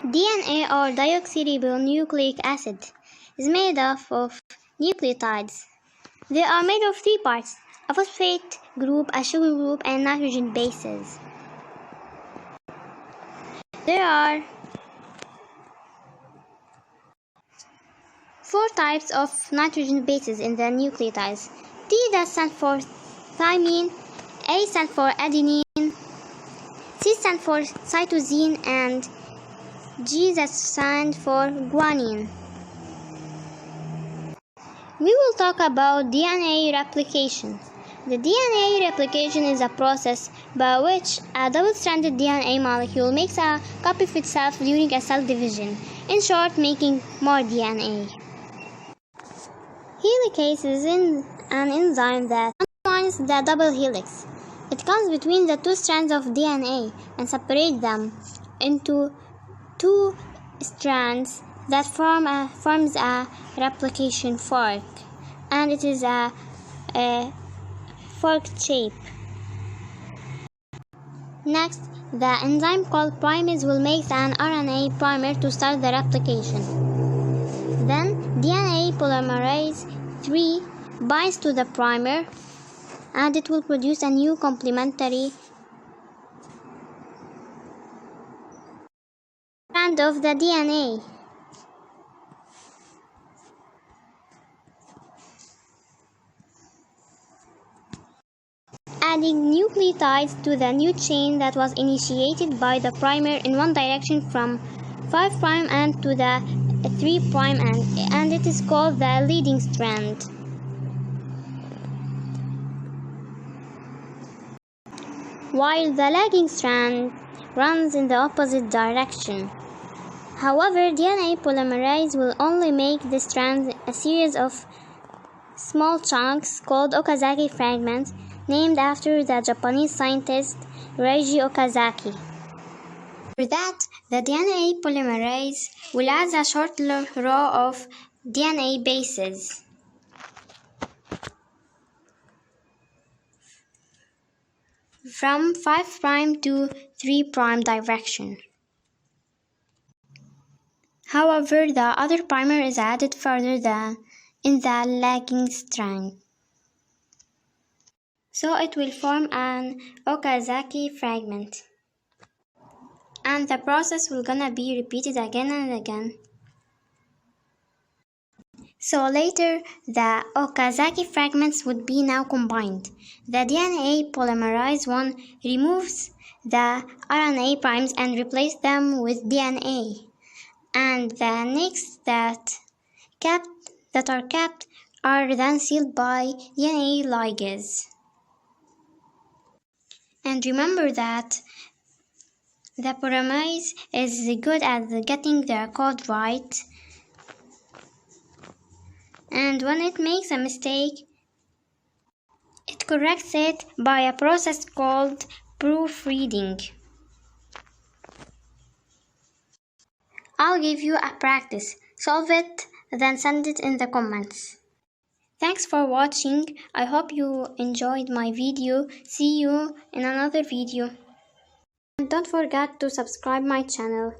DNA or deoxyribonucleic acid is made up of nucleotides. They are made of three parts: a phosphate group, a sugar group, and nitrogen bases. There are four types of nitrogen bases in the nucleotides. T that stands for thymine, A stands for adenine, C stands for cytosine, and G that stands for guanine. We will talk about DNA replication. The DNA replication is a process by which a double-stranded DNA molecule makes a copy of itself during a cell division. In short, making more DNA. Helicase is an enzyme that unwinds the double helix. It comes between the two strands of DNA and separates them into two strands that forms a replication fork, and it is a forked shape. Next, the enzyme called primase will make an RNA primer to start the replication. Then, DNA polymerase III binds to the primer, and it will produce a new complementary strand of the DNA. Adding nucleotides to the new chain that was initiated by the primer in one direction from 5' end to the 3' end, and it is called the leading strand. While the lagging strand runs in the opposite direction. However, DNA polymerase will only make the strands a series of small chunks called Okazaki fragments, named after the Japanese scientist Reiji Okazaki. For that, the DNA polymerase will add a short row of DNA bases. From 5' to 3' direction. However, the other primer is added further than in the lagging strand. So it will form an Okazaki fragment. And the process will gonna be repeated again and again. So later, the Okazaki fragments would be now combined. The DNA polymerase I removes the RNA primes and replaces them with DNA. And the next that are kept are then sealed by DNA ligase. And remember that the polymerase is good at getting the code right. And when it makes a mistake, it corrects it by a process called proofreading. I'll give you a practice. Solve it, then send it in the comments. Thanks for watching. I hope you enjoyed my video. See you in another video. And don't forget to subscribe my channel.